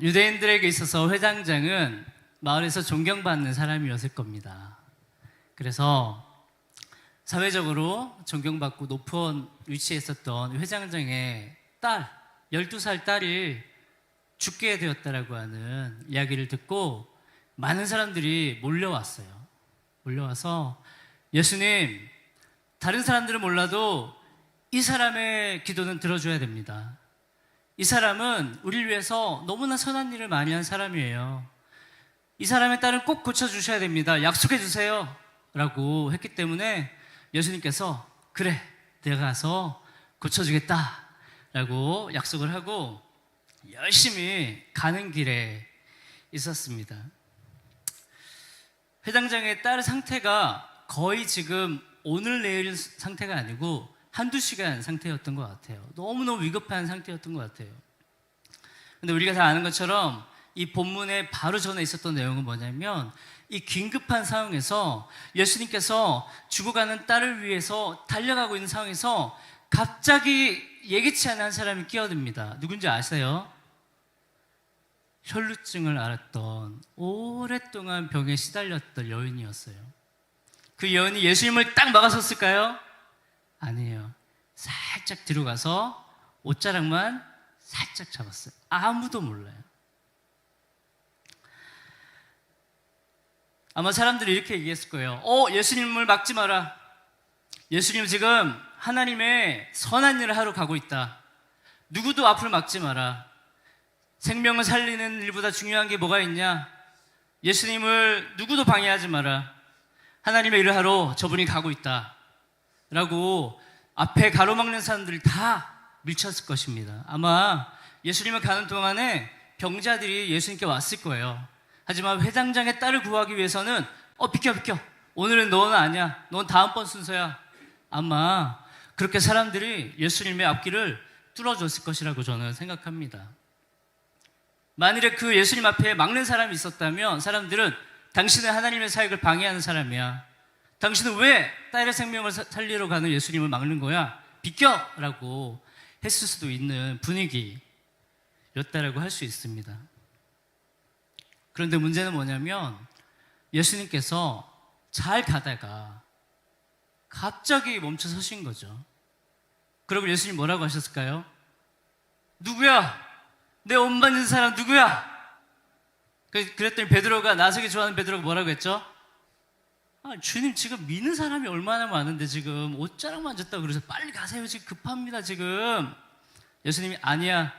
유대인들에게 있어서 회당장은 마을에서 존경받는 사람이었을 겁니다. 그래서 사회적으로 존경받고 높은 위치에 있었던 회장장의 딸, 12살 딸이 죽게 되었다라고 하는 이야기를 듣고 많은 사람들이 몰려왔어요. 몰려와서 예수님, 다른 사람들은 몰라도 이 사람의 기도는 들어줘야 됩니다. 이 사람은 우리를 위해서 너무나 선한 일을 많이 한 사람이에요. 이 사람의 딸은 꼭 고쳐주셔야 됩니다. 약속해 주세요 라고 했기 때문에 예수님께서 그래, 내가 가서 고쳐주겠다 라고 약속을 하고 열심히 가는 길에 있었습니다. 회장장의 딸 상태가 거의 지금 오늘 내일 상태가 아니고 한두 시간 상태였던 것 같아요. 너무너무 위급한 상태였던 것 같아요. 근데 우리가 다 아는 것처럼 이 본문에 바로 전에 있었던 내용은 뭐냐면 이 긴급한 상황에서 예수님께서 죽어가는 딸을 위해서 달려가고 있는 상황에서 갑자기 예기치 않은 한 사람이 끼어듭니다. 누군지 아세요? 혈루증을 앓았던 오랫동안 병에 시달렸던 여인이었어요. 그 여인이 예수님을 딱 막아섰을까요? 아니에요. 살짝 뒤로 가서 옷자락만 살짝 잡았어요. 아무도 몰라요. 아마 사람들이 이렇게 얘기했을 거예요. 예수님을 막지 마라. 예수님 지금 하나님의 선한 일을 하러 가고 있다. 누구도 앞을 막지 마라. 생명을 살리는 일보다 중요한 게 뭐가 있냐? 예수님을 누구도 방해하지 마라. 하나님의 일을 하러 저분이 가고 있다 라고 앞에 가로막는 사람들이 다 밀쳤을 것입니다. 아마 예수님을 가는 동안에 병자들이 예수님께 왔을 거예요. 하지만 회장장의 딸을 구하기 위해서는 비켜 오늘은 너는 아니야. 넌 다음번 순서야. 아마 그렇게 사람들이 예수님의 앞길을 뚫어줬을 것이라고 저는 생각합니다. 만일에 그 예수님 앞에 막는 사람이 있었다면 사람들은 당신은 하나님의 사역을 방해하는 사람이야. 당신은 왜 딸의 생명을 살리러 가는 예수님을 막는 거야? 비켜! 라고 했을 수도 있는 분위기였다라고 할 수 있습니다. 그런데 문제는 뭐냐면 예수님께서 잘 가다가 갑자기 멈춰 서신 거죠. 그리고 예수님 뭐라고 하셨을까요? 누구야? 내 옷 만진 사람 누구야? 그랬더니 베드로가, 나서기 좋아하는 베드로가 뭐라고 했죠? 주님 지금 미는 사람이 얼마나 많은데 지금 옷자락 만졌다고 그래서 빨리 가세요. 지금 급합니다 지금. 예수님이 아니야,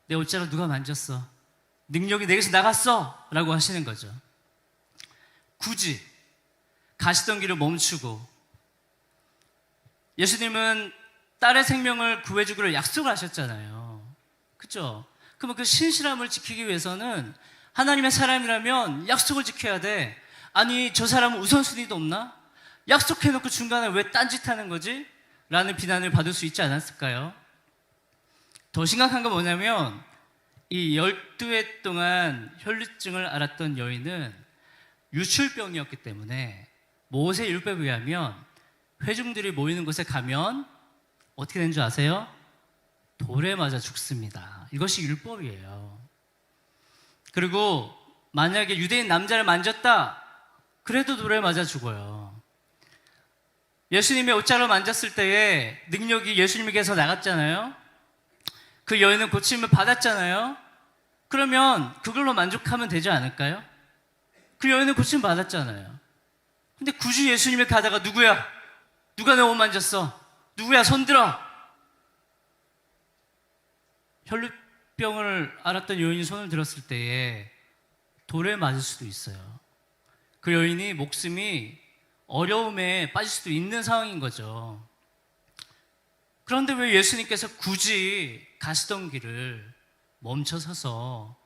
내 옷자락 누가 만졌어? 능력이 내게서 나갔어 라고 하시는 거죠. 굳이 가시던 길을 멈추고 예수님은 딸의 생명을 구해주기로 약속을 하셨잖아요. 그렇죠? 그러면 그 신실함을 지키기 위해서는 하나님의 사람이라면 약속을 지켜야 돼. 아니 저 사람은 우선순위도 없나? 약속해놓고 중간에 왜 딴짓하는 거지? 라는 비난을 받을 수 있지 않았을까요? 더 심각한 건 뭐냐면 이 12해 동안 혈루증을 앓았던 여인은 유출병이었기 때문에 모세 율법에 의하면 회중들이 모이는 곳에 가면 어떻게 되는 줄 아세요? 돌에 맞아 죽습니다. 이것이 율법이에요. 그리고 만약에 유대인 남자를 만졌다 그래도 돌에 맞아 죽어요. 예수님의 옷자락을 만졌을 때에 능력이 예수님에게서 나갔잖아요. 그 여인은 고침을 받았잖아요. 그러면 그걸로 만족하면 되지 않을까요? 그 여인은 고침 받았잖아요. 근데 굳이 예수님을 가다가 누구야? 누가 내 옷 만졌어? 누구야? 손들어! 혈루병을 앓았던 여인이 손을 들었을 때에 돌에 맞을 수도 있어요. 그 여인이 목숨이 어려움에 빠질 수도 있는 상황인 거죠. 그런데 왜 예수님께서 굳이 가시던 길을 멈춰서서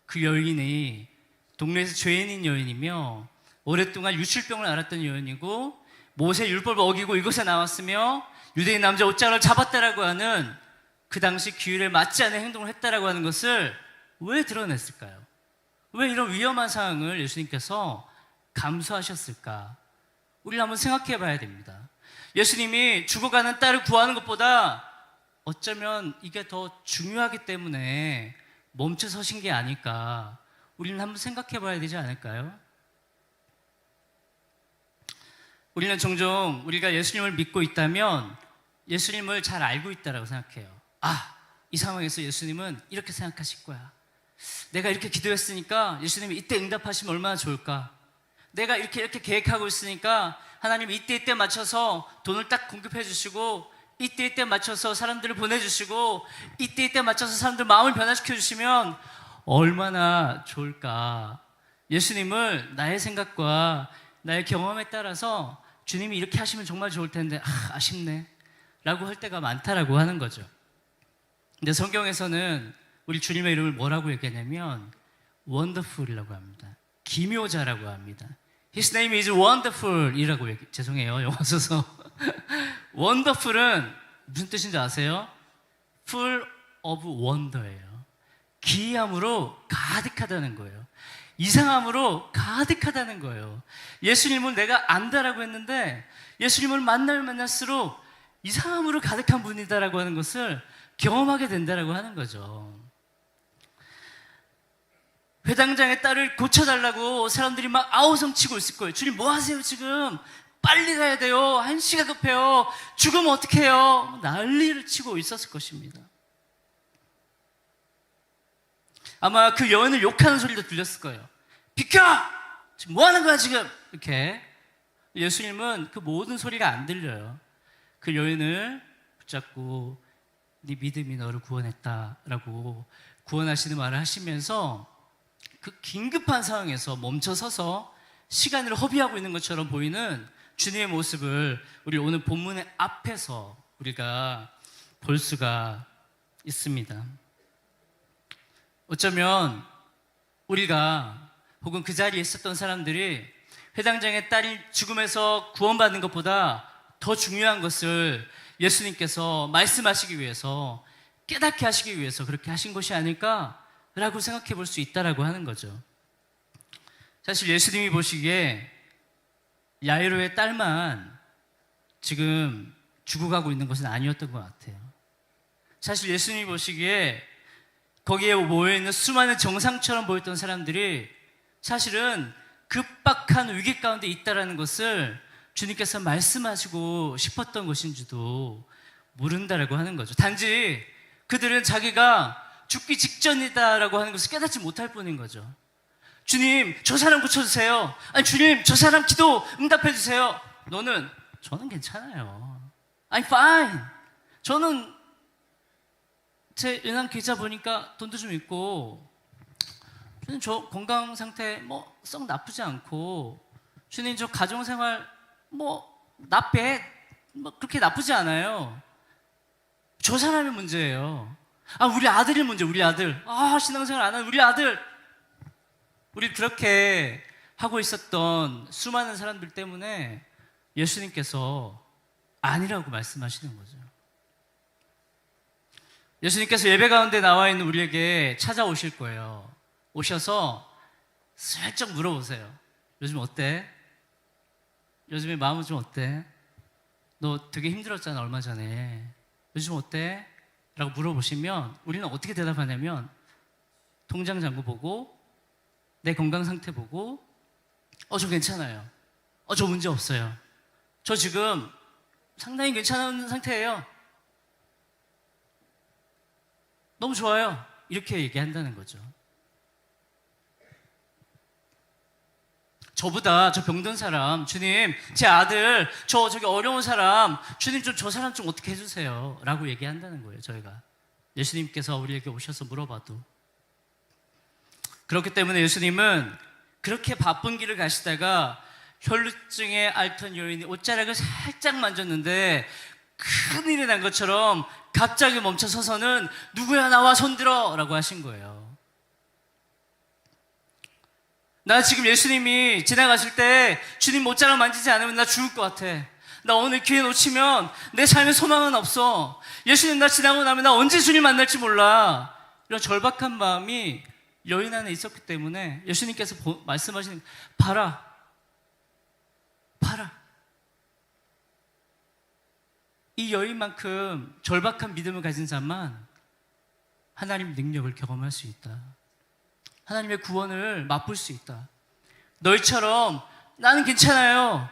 그 여인이 동네에서 죄인인 여인이며 오랫동안 유출병을 앓았던 여인이고 모세 율법을 어기고 이곳에 나왔으며 유대인 남자 옷자락을 잡았다라고 하는 그 당시 규율에 맞지 않는 행동을 했다라고 하는 것을 왜 드러냈을까요? 왜 이런 위험한 상황을 예수님께서 감수하셨을까? 우리를 한번 생각해 봐야 됩니다. 예수님이 죽어가는 딸을 구하는 것보다 어쩌면 이게 더 중요하기 때문에 멈춰 서신 게 아닐까 우리는 한번 생각해 봐야 되지 않을까요? 우리는 종종 우리가 예수님을 믿고 있다면 예수님을 잘 알고 있다고 생각해요. 아, 이 상황에서 예수님은 이렇게 생각하실 거야. 내가 이렇게 기도했으니까 예수님이 이때 응답하시면 얼마나 좋을까. 내가 이렇게 계획하고 있으니까 하나님이 이때 맞춰서 돈을 딱 공급해 주시고 이때 맞춰서 사람들을 보내주시고 이때 맞춰서 사람들 마음을 변화시켜 주시면 얼마나 좋을까. 예수님을 나의 생각과 나의 경험에 따라서 주님이 이렇게 하시면 정말 좋을 텐데 아쉽네 라고 할 때가 많다라고 하는 거죠. 근데 성경에서는 우리 주님의 이름을 뭐라고 얘기하냐면 wonderful이라고 합니다. 기묘자라고 합니다. His name is wonderful 이라고 죄송해요, 영어 써서. wonderful은 무슨 뜻인지 아세요? full of wonder예요. 기이함으로 가득하다는 거예요. 이상함으로 가득하다는 거예요. 예수님을 내가 안다라고 했는데 예수님을 만나면 만날수록 이상함으로 가득한 분이다라고 하는 것을 경험하게 된다라고 하는 거죠. 회당장의 딸을 고쳐달라고 사람들이 막 아우성치고 있을 거예요. 주님 뭐 하세요 지금? 빨리 가야 돼요. 1시가 급해요. 죽으면 어떡해요? 난리를 치고 있었을 것입니다. 아마 그 여인을 욕하는 소리도 들렸을 거예요. 비켜! 지금 뭐 하는 거야 지금? 이렇게. 예수님은 그 모든 소리가 안 들려요. 그 여인을 붙잡고 네 믿음이 너를 구원했다라고 구원하시는 말을 하시면서 그 긴급한 상황에서 멈춰서서 시간을 허비하고 있는 것처럼 보이는 주님의 모습을 우리 오늘 본문의 앞에서 우리가 볼 수가 있습니다. 어쩌면 우리가 혹은 그 자리에 있었던 사람들이 회당장의 딸이 죽음에서 구원받는 것보다 더 중요한 것을 예수님께서 말씀하시기 위해서 깨닫게 하시기 위해서 그렇게 하신 것이 아닐까라고 생각해 볼 수 있다라고 하는 거죠. 사실 예수님이 보시기에 야이로의 딸만 지금 죽어가고 있는 것은 아니었던 것 같아요. 사실 예수님이 보시기에 거기에 모여있는 수많은 정상처럼 보였던 사람들이 사실은 급박한 위기 가운데 있다라는 것을 주님께서 말씀하시고 싶었던 것인지도 모른다라고 하는 거죠. 단지 그들은 자기가 죽기 직전이다라고 하는 것을 깨닫지 못할 뿐인 거죠. 주님, 저 사람 고쳐주세요. 아니, 주님, 저 사람 기도 응답해주세요. 저는 괜찮아요. I'm fine. 저는 제 은행 계좌 보니까 돈도 좀 있고, 주님, 저 건강 상태 썩 나쁘지 않고, 주님, 저 가정생활 not bad. 그렇게 나쁘지 않아요. 저 사람이 문제예요. 우리 아들이 문제, 우리 아들. 신앙생활 안 하는 우리 아들. 우리 그렇게 하고 있었던 수많은 사람들 때문에 예수님께서 아니라고 말씀하시는 거죠. 예수님께서 예배 가운데 나와 있는 우리에게 찾아오실 거예요. 오셔서 슬쩍 물어보세요. 요즘 어때? 요즘에 마음은 좀 어때? 너 되게 힘들었잖아, 얼마 전에. 요즘 어때? 라고 물어보시면 우리는 어떻게 대답하냐면 통장 잔고 보고 내 건강 상태 보고 저 괜찮아요. 저 문제 없어요. 저 지금 상당히 괜찮은 상태예요. 너무 좋아요. 이렇게 얘기한다는 거죠. 저보다 저 병든 사람, 주님, 제 아들, 저기 어려운 사람, 주님 저 사람 좀 어떻게 해주세요 라고 얘기한다는 거예요. 저희가 예수님께서 우리에게 오셔서 물어봐도. 그렇기 때문에 예수님은 그렇게 바쁜 길을 가시다가 혈루증에 앓던 여인이 옷자락을 살짝 만졌는데 큰일이 난 것처럼 갑자기 멈춰서서는 누구야 나와 손들어 라고 하신 거예요. 나 지금 예수님이 지나가실 때 주님 옷자락 만지지 않으면 나 죽을 것 같아. 나 오늘 기회 놓치면 내 삶에 소망은 없어. 예수님 나 지나고 나면 나 언제 주님 만날지 몰라. 이런 절박한 마음이 여인 안에 있었기 때문에 예수님께서 말씀하시는 봐라. 이 여인만큼 절박한 믿음을 가진 자만 하나님 능력을 경험할 수 있다. 하나님의 구원을 맛볼 수 있다. 너희처럼 나는 괜찮아요.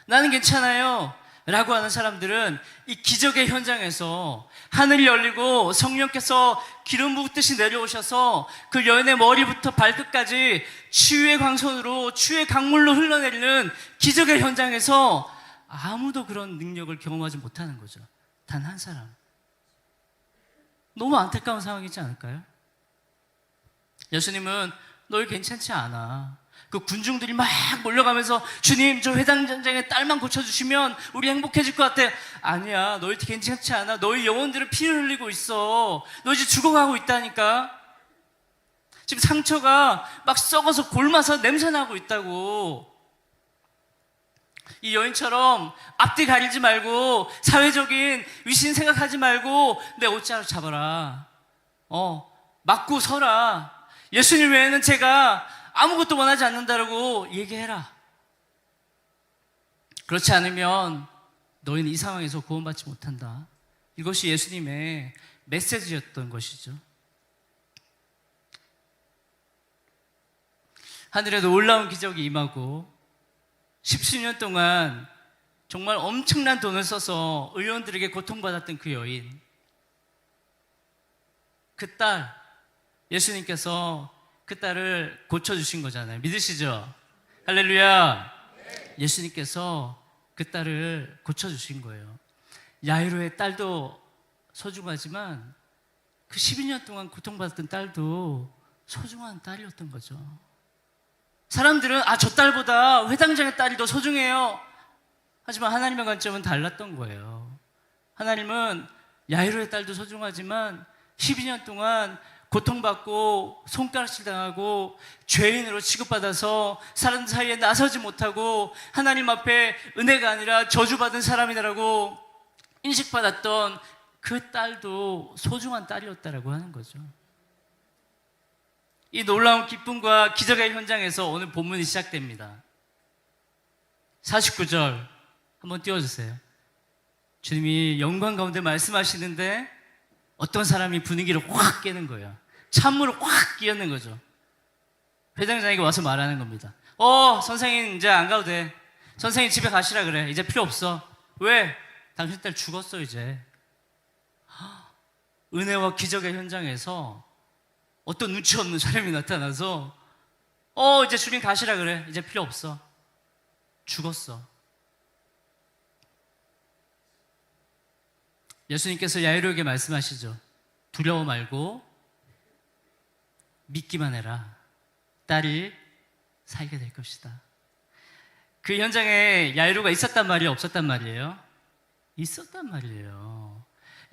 나는 괜찮아요. 라고 하는 사람들은 이 기적의 현장에서 하늘이 열리고 성령께서 기름 붓듯이 내려오셔서 그 여인의 머리부터 발끝까지 치유의 광선으로 치유의 강물로 흘러내리는 기적의 현장에서 아무도 그런 능력을 경험하지 못하는 거죠. 단 한 사람. 너무 안타까운 상황이지 않을까요? 예수님은 너희 괜찮지 않아. 그 군중들이 막 몰려가면서 주님 저 회당장의 딸만 고쳐주시면 우리 행복해질 것 같아. 아니야, 너희 괜찮지 않아. 너희 영혼들은 피를 흘리고 있어. 너 이제 죽어가고 있다니까. 지금 상처가 막 썩어서 골마서 냄새나고 있다고. 이 여인처럼 앞뒤 가리지 말고 사회적인 위신 생각하지 말고 내 옷자루 잡아라. 맞고 서라. 예수님 외에는 제가 아무것도 원하지 않는다라고 얘기해라. 그렇지 않으면 너희는 이 상황에서 구원받지 못한다. 이것이 예수님의 메시지였던 것이죠. 하늘에 놀라운 기적이 임하고 10수년 동안 정말 엄청난 돈을 써서 의원들에게 고통받았던 그 여인, 그 딸, 예수님께서 그 딸을 고쳐주신 거잖아요. 믿으시죠? 할렐루야. 예수님께서 그 딸을 고쳐주신 거예요. 야이로의 딸도 소중하지만 그 12년 동안 고통받았던 딸도 소중한 딸이었던 거죠. 사람들은 저 딸보다 회당장의 딸이 더 소중해요. 하지만 하나님의 관점은 달랐던 거예요. 하나님은 야이로의 딸도 소중하지만 12년 동안 고통받고 손가락질 당하고 죄인으로 취급받아서 사람 사이에 나서지 못하고 하나님 앞에 은혜가 아니라 저주받은 사람이라고 인식받았던 그 딸도 소중한 딸이었다라고 하는 거죠. 이 놀라운 기쁨과 기적의 현장에서 오늘 본문이 시작됩니다. 49절 한번 띄워주세요. 주님이 영광 가운데 말씀하시는데 어떤 사람이 분위기를 확 깨는 거예요. 찬물을 확 끼얹는 거죠. 회장장에게 와서 말하는 겁니다. 선생님 이제 안 가도 돼. 선생님 집에 가시라 그래. 이제 필요 없어. 왜? 당신 딸 죽었어 이제. 은혜와 기적의 현장에서 어떤 눈치 없는 사람이 나타나서 이제 주님 가시라 그래. 이제 필요 없어. 죽었어. 예수님께서 야이로에게 말씀하시죠. 두려워 말고 믿기만 해라. 딸이 살게 될 것이다. 그 현장에 야이로가 있었단 말이에요? 없었단 말이에요? 있었단 말이에요.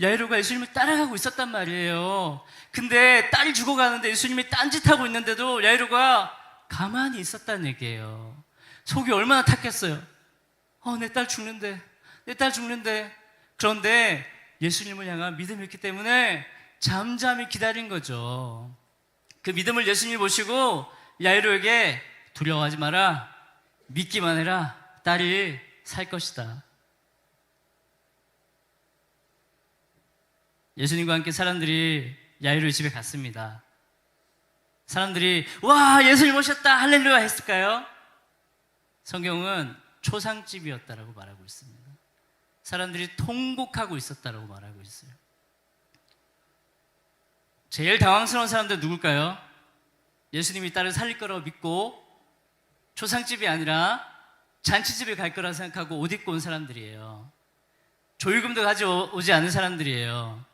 야이로가 예수님을 따라가고 있었단 말이에요. 근데 딸이 죽어가는데 예수님이 딴짓하고 있는데도 야이로가 가만히 있었다는 얘기예요. 속이 얼마나 탔겠어요. 내 딸 죽는데, 내 딸 죽는데. 그런데 예수님을 향한 믿음이 있기 때문에 잠잠히 기다린 거죠. 그 믿음을 예수님이 보시고 야이로에게 두려워하지 마라. 믿기만 해라. 딸이 살 것이다. 예수님과 함께 사람들이 야이로의 집에 갔습니다. 사람들이 와 예수님 오셨다 할렐루야 했을까요? 성경은 초상집이었다라고 말하고 있습니다. 사람들이 통곡하고 있었다라고 말하고 있어요. 제일 당황스러운 사람들은 누굴까요? 예수님이 딸을 살릴 거라고 믿고 초상집이 아니라 잔치집에 갈 거라 생각하고 옷 입고 온 사람들이에요. 조의금도 가져오지 않은 사람들이에요.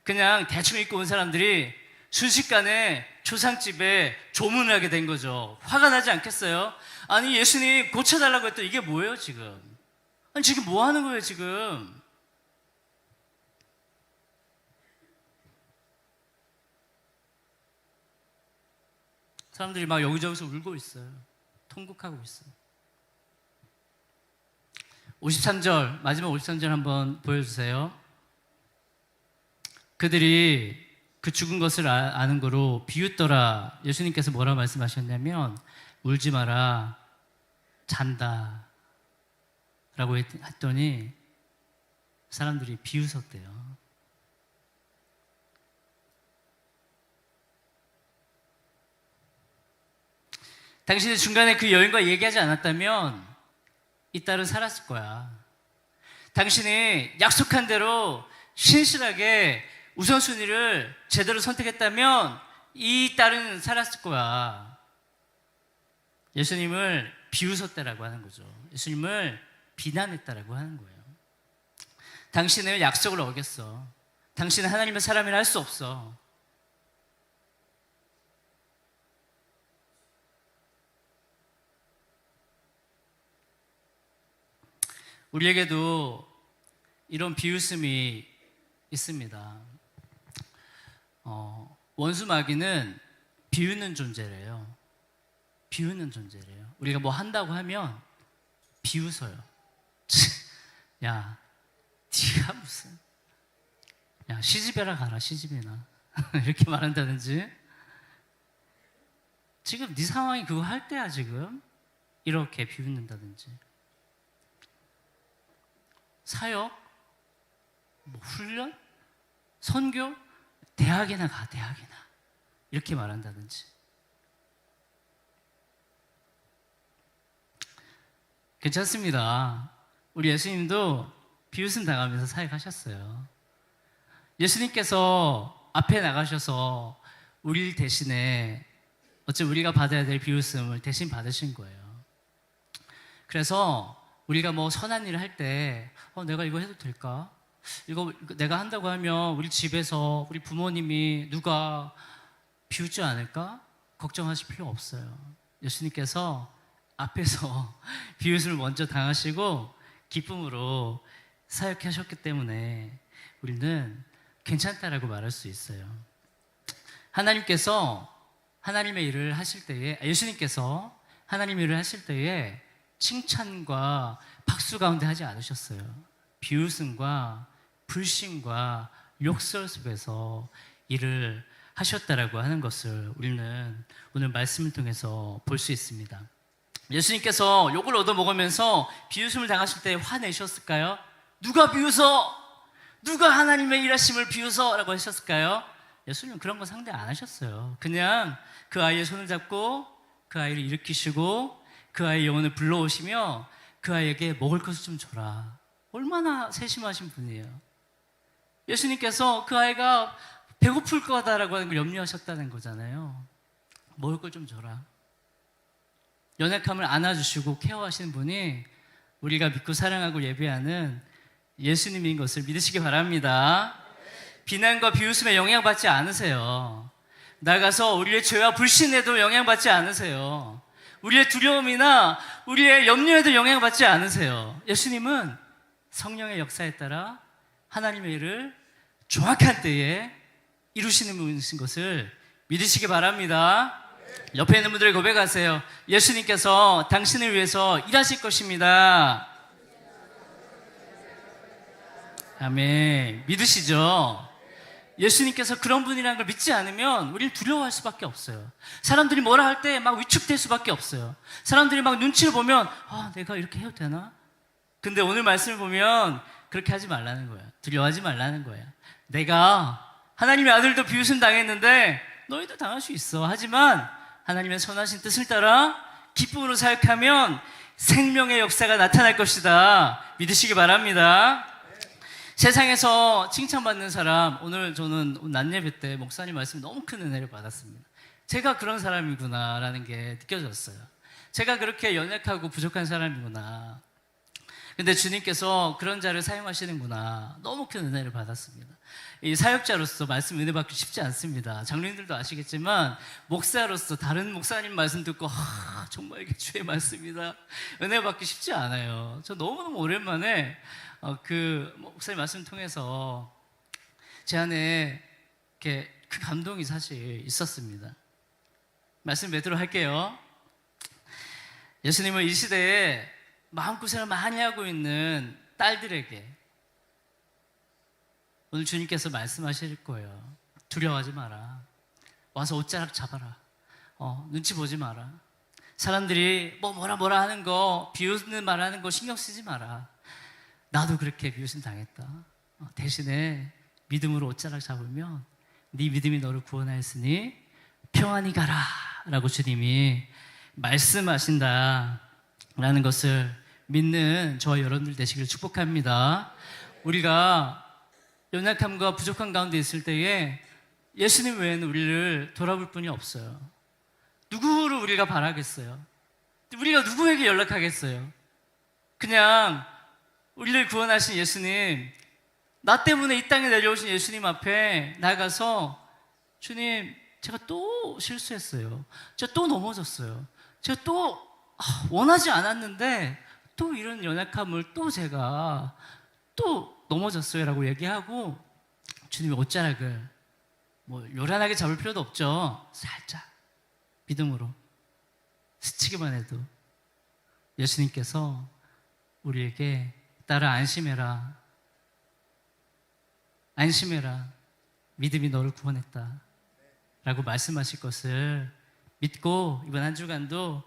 그냥 대충 입고 온 사람들이 순식간에 초상집에 조문을 하게 된 거죠. 화가 나지 않겠어요? 아니 예수님 고쳐달라고 했더니 이게 뭐예요 지금? 아니 지금 뭐 하는 거예요 지금? 사람들이 막 여기저기서 울고 있어요. 통곡하고 있어요. 53절, 마지막 53절 한번 보여주세요. 그들이 그 죽은 것을 아는 거로 비웃더라. 예수님께서 뭐라고 말씀하셨냐면 울지 마라, 잔다 라고 했더니 사람들이 비웃었대요. 당신이 중간에 그 여인과 얘기하지 않았다면 이 딸은 살았을 거야. 당신이 약속한 대로 신실하게 우선순위를 제대로 선택했다면 이 딸은 살았을 거야. 예수님을 비웃었다라고 하는 거죠. 예수님을 비난했다라고 하는 거예요. 당신은 약속을 어겼어. 당신은 하나님의 사람이라 할 수 없어. 우리에게도 이런 비웃음이 있습니다. 원수 마귀는 비웃는 존재래요. 비웃는 존재래요. 우리가 뭐 한다고 하면 비웃어요. 야, 네가 무슨, 야, 시집에나 가라, 시집이나. 이렇게 말한다든지. 지금 네 상황이 그거 할 때야, 지금. 이렇게 비웃는다든지. 사역, 뭐 훈련, 선교, 대학이나 가, 대학이나. 이렇게 말한다든지. 괜찮습니다. 우리 예수님도 비웃음 당하면서 사역하셨어요. 예수님께서 앞에 나가셔서 우리 대신에 어째 우리가 받아야 될 비웃음을 대신 받으신 거예요. 그래서 우리가 뭐 선한 일을 할 때 내가 이거 해도 될까? 이거 내가 한다고 하면 우리 집에서 우리 부모님이 누가 비웃지 않을까? 걱정하실 필요 없어요. 예수님께서 앞에서 비웃음을 먼저 당하시고 기쁨으로 사역하셨기 때문에 우리는 괜찮다라고 말할 수 있어요. 하나님께서 하나님의 일을 하실 때에, 예수님께서 하나님의 일을 하실 때에 칭찬과 박수 가운데 하지 않으셨어요. 비웃음과 불신과 욕설 속에서 일을 하셨다라고 하는 것을 우리는 오늘 말씀을 통해서 볼 수 있습니다. 예수님께서 욕을 얻어먹으면서 비웃음을 당하실 때 화내셨을까요? 누가 비웃어? 누가 하나님의 일하심을 비웃어? 라고 하셨을까요? 예수님은 그런 거 상대 안 하셨어요. 그냥 그 아이의 손을 잡고 그 아이를 일으키시고 그 아이의 영혼을 불러오시며 그 아이에게 먹을 것을 좀 줘라. 얼마나 세심하신 분이에요. 예수님께서 그 아이가 배고플 거다라고 하는 걸 염려하셨다는 거잖아요. 먹을 걸 좀 줘라. 연약함을 안아주시고 케어하시는 분이 우리가 믿고 사랑하고 예배하는 예수님인 것을 믿으시기 바랍니다. 비난과 비웃음에 영향받지 않으세요. 나가서 우리의 죄와 불신에도 영향받지 않으세요. 우리의 두려움이나 우리의 염려에도 영향받지 않으세요. 예수님은 성령의 역사에 따라 하나님의 일을 정확한 때에 이루시는 분이신 것을 믿으시기 바랍니다. 옆에 있는 분들에게 고백하세요. 예수님께서 당신을 위해서 일하실 것입니다. 아멘. 믿으시죠? 예수님께서 그런 분이라는 걸 믿지 않으면 우리는 두려워할 수밖에 없어요. 사람들이 뭐라 할 때 막 위축될 수밖에 없어요. 사람들이 막 눈치를 보면 내가 이렇게 해도 되나? 근데 오늘 말씀을 보면 그렇게 하지 말라는 거야. 두려워하지 말라는 거야. 내가 하나님의 아들도 비웃음 당했는데 너희도 당할 수 있어. 하지만 하나님의 선하신 뜻을 따라 기쁨으로 사역하면 생명의 역사가 나타날 것이다. 믿으시기 바랍니다. 세상에서 칭찬받는 사람, 오늘 저는 낮 예배 때 목사님 말씀에 너무 큰 은혜를 받았습니다. 제가 그런 사람이구나라는 게 느껴졌어요. 제가 그렇게 연약하고 부족한 사람이구나. 근데 주님께서 그런 자를 사용하시는구나. 너무 큰 은혜를 받았습니다. 이 사역자로서 말씀 은혜 받기 쉽지 않습니다. 장로님들도 아시겠지만 목사로서 다른 목사님 말씀 듣고 정말 이게 주의 말씀이다. 은혜 받기 쉽지 않아요. 저 너무너무 오랜만에 그 목사님 말씀 통해서 제 안에 이렇게 그 감동이 사실 있었습니다. 말씀 맺도록 할게요. 예수님은 이 시대에 마음고생을 많이 하고 있는 딸들에게 오늘 주님께서 말씀하실 거예요. 두려워하지 마라. 와서 옷자락 잡아라. 눈치 보지 마라. 사람들이 뭐라 하는 거, 비웃는 말 하는 거 신경 쓰지 마라. 나도 그렇게 비웃음 당했다. 대신에 믿음으로 옷자락 잡으면 네 믿음이 너를 구원하였으니 평안히 가라 라고 주님이 말씀하신다라는 것을 믿는 저와 여러분들 되시기를 축복합니다. 우리가 연약함과 부족한 가운데 있을 때에 예수님 외에는 우리를 돌아볼 분이 없어요. 누구를 우리가 바라겠어요? 우리가 누구에게 연락하겠어요? 그냥 우리를 구원하신 예수님, 나 때문에 이 땅에 내려오신 예수님 앞에 나가서 주님, 제가 또 실수했어요. 제가 또 넘어졌어요. 제가 또 원하지 않았는데 또 이런 연약함을 또 제가 또 넘어졌어요 라고 얘기하고 주님이 옷자락을 요란하게 잡을 필요도 없죠. 살짝 믿음으로 스치기만 해도 예수님께서 우리에게 딸아 안심해라, 안심해라, 믿음이 너를 구원했다 라고 말씀하실 것을 믿고 이번 한 주간도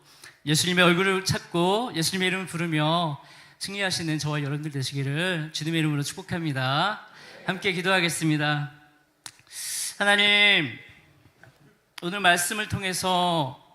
예수님의 얼굴을 찾고 예수님의 이름을 부르며 승리하시는 저와 여러분들 되시기를 주님의 이름으로 축복합니다. 함께 기도하겠습니다. 하나님, 오늘 말씀을 통해서